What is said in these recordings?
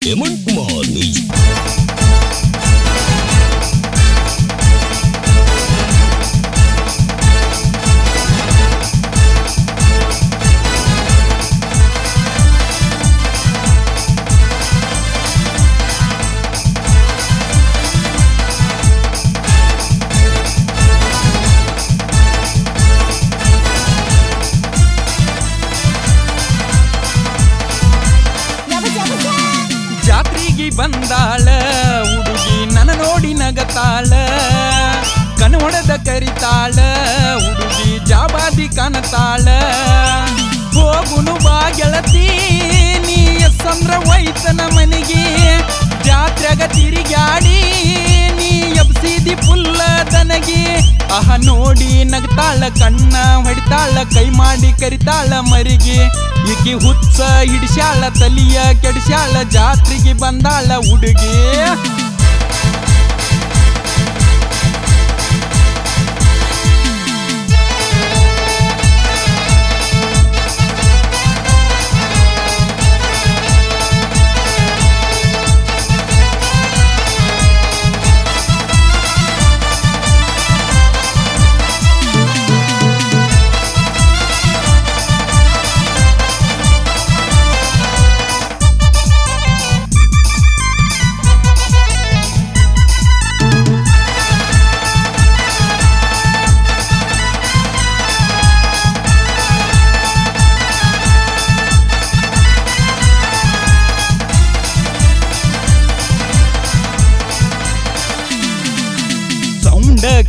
Hemant Kumar music. ಜಾತ್ರೆಗೆ ಬಂದಾಳ ಹುಡುಗಿ ನನ್ನ ನೋಡಿ ನಗತಾಳ, ಕಣ್ಣು ಹೊಡೆದ ಕರಿತಾಳ ಹುಡುಗಿ ಜಾಬಾದಿ ಕಾಣತಾಳ. ಹೋಗುನು ಬಾ ಗೆಳತಿ ನೀ ಸಂದ್ರ ವೈತನ ಮನೆಗೆ, ಜಾತ್ರೆಗ ತಿರುಗಾಡಿ ನೀ ಎಬ್ಸಿದಿ ಪುಲ್ಲ ತನಗೆ. ಆಹ ನೋಡಿ ನಗತಾಳ ಕಣ್ಣ ಹೊಡಿತಾಳ, ಕೈ ಮಾಡಿ ಕರಿತಾಳ ಮರಿಗೆ. ಈಕಿ ಹುಚ್ಚ ಹಿಡಿಸ್ಯಾಳ ತಲಿಯ ಕೆಡಿಸ್ಯಾಳ, ಜಾತ್ರೆಗೆ ಬಂದಾಳ ಹುಡುಗಿ.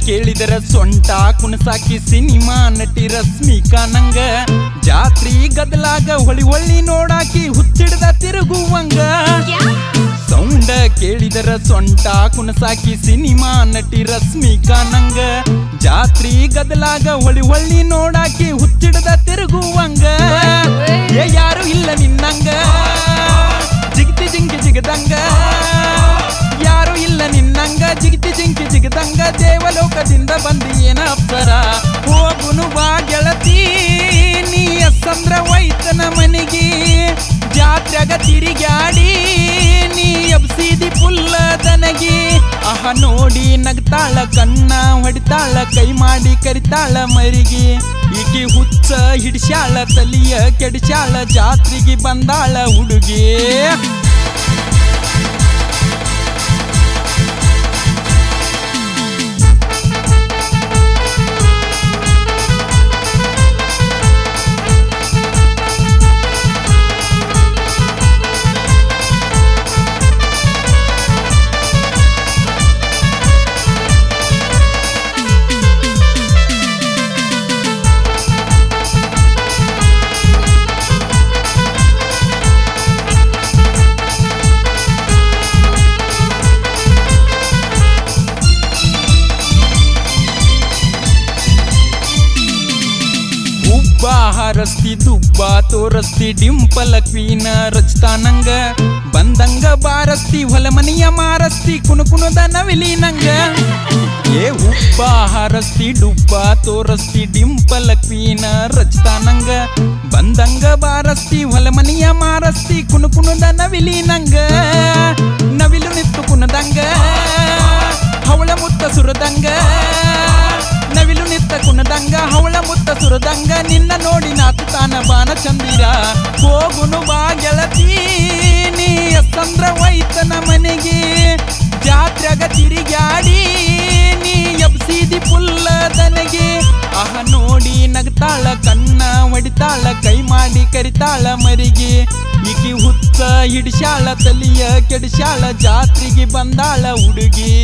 ಕೇಳಿದರ ಸೊಂಟ ಕುಣಸಾಕಿ ಸಿನಿಮಾ ನಟಿ ರಶ್ಮಿಕಾ ನಂಗ, ಜಾತ್ರಿ ಗದಲಾಗ ಹೊಳಿ ಹೊಳ್ಳಿ ನೋಡಾಕಿ ಹುಚ್ಚಿಡ್ದ ತಿರುಗುವಂಗ. ಸೌಂಡ ಕೇಳಿದರ ಸೊಂಟ ಕುಣಸಾಕಿ ಸಿನಿಮಾ ನಟಿ ರಶ್ಮಿಕಾ ನಂಗ, ಜಾತ್ರಿ ಗದಲಾಗ ಹೊಳಿ ಹೊಳ್ಳಿ ನೋಡಾಕಿ ಹುಚ್ಚಿಡ್ದ ತಿರುಗುವಂಗ. ಯಾರು ಇಲ್ಲ ನಿನ್ನಂಗ ಜಿಗಿತಿ ಜಿಂಕಿ ಜಿಗದಂಗ, ಯಾರು ಇಲ್ಲ ನಿನ್ನಂಗ ಜಿಗಿತಿ ಜಿಂಕಿ ಜಿಗದಂಗ. ದೇವಲೋಕದಿಂದ ಬಂದಿ ಏನ ಅಪ್ಸರ, ಹೋಗುನು ಬಾ ಗೆಳತಿ ನೀ ಸಂದ್ರ ವೈತನ ಮನೆಗೆ, ಜಾತ್ರೆಗ ತಿರುಗಾಡಿ ನೀ ಎಬ್ಸಿದಿ ಪುಲ್ಲ ತನಗೆ. ಆಹ ನೋಡಿ ನಗ್ತಾಳ ಕಣ್ಣ ಹೊಡಿತಾಳ, ಕೈ ಮಾಡಿ ಕರಿತಾಳ ಮರಿಗೆ. ಈಕಿ ಹುಚ್ಚ ಹಿಡಿಸ್ಯಾಳ ತಲಿಯ ಕೆಡಿಸ್ಯಾಳ, ಜಾತ್ರೆಗೆ ಬಂದಾಳ ಹುಡುಗಿ. ಹಾರಸ್ತಿ ದುಬ್ಬ ತೋರಸ್ತಿ ಡಿಂಪಲ ಕ್ವೀನ ರಚ್ತಾನಂಗ, ಬಂದಂಗ ಬಾರಸ್ತಿ ಹೊಲ ಮನೆಯ ಮಾರಸ್ತಿ ಕುಣುಕುಣದ ನವಿಲಿ ನಂಗ. ಹುಬ್ಬ ಹಾರಸ್ತಿ ಡುಬ್ಬ ತೋರಸ್ತಿ ಡಿಂಪಲ ಕ್ವೀನ ರಚ್ತಾನಂಗ, ಬಂದಂಗ ಬಾರಸ್ತಿ ಹೊಲ ಮನೆಯ ಮಾರಸ್ತಿ ಕುಣುಕುಣದ ನವಿಲಿ ನಂಗ. ನವಿಲು ನಿತ್ತು ಕುಣದಂಗ ಹವಳ ಮುತ್ತ ಸುರದಂಗ, ನವಿಲು ನಿತ್ತ ಕುಣದಂಗ ಹವಳ ಮುತ್ತ ಸುರದಂಗ. ನಿನ್ನ ನೋಡಿ ನಾತು ತಾನ ಬಾನ ಚಂದಿರ, ಹೋಗುನು ಬಾ ಗೆಳತಿ ನೀ ಸಂದ್ರ ವೈತನ ಮನೆಗೆ, ಜಾತ್ರೆಗ ತಿರುಗಾಡಿ ನೀ ಎಬ್ಸಿದಿ ಪುಲ್ಲ ತನಗೆ. ಆಹ ನೋಡಿ ನಗ್ತಾಳ ಕಣ್ಣ ಹೊಡಿತಾಳ, ಕೈ ಮಾಡಿ ಕರಿತಾಳ ಮರಿಗೆ. ಈಕಿ ಹುಚ್ಚ ಹಿಡಿಸ್ಯಾಳ ತಲಿಯ ಕೆಡಿಸ್ಯಾಳ, ಜಾತ್ರೆಗೆ ಬಂದಾಳ ಹುಡುಗಿ.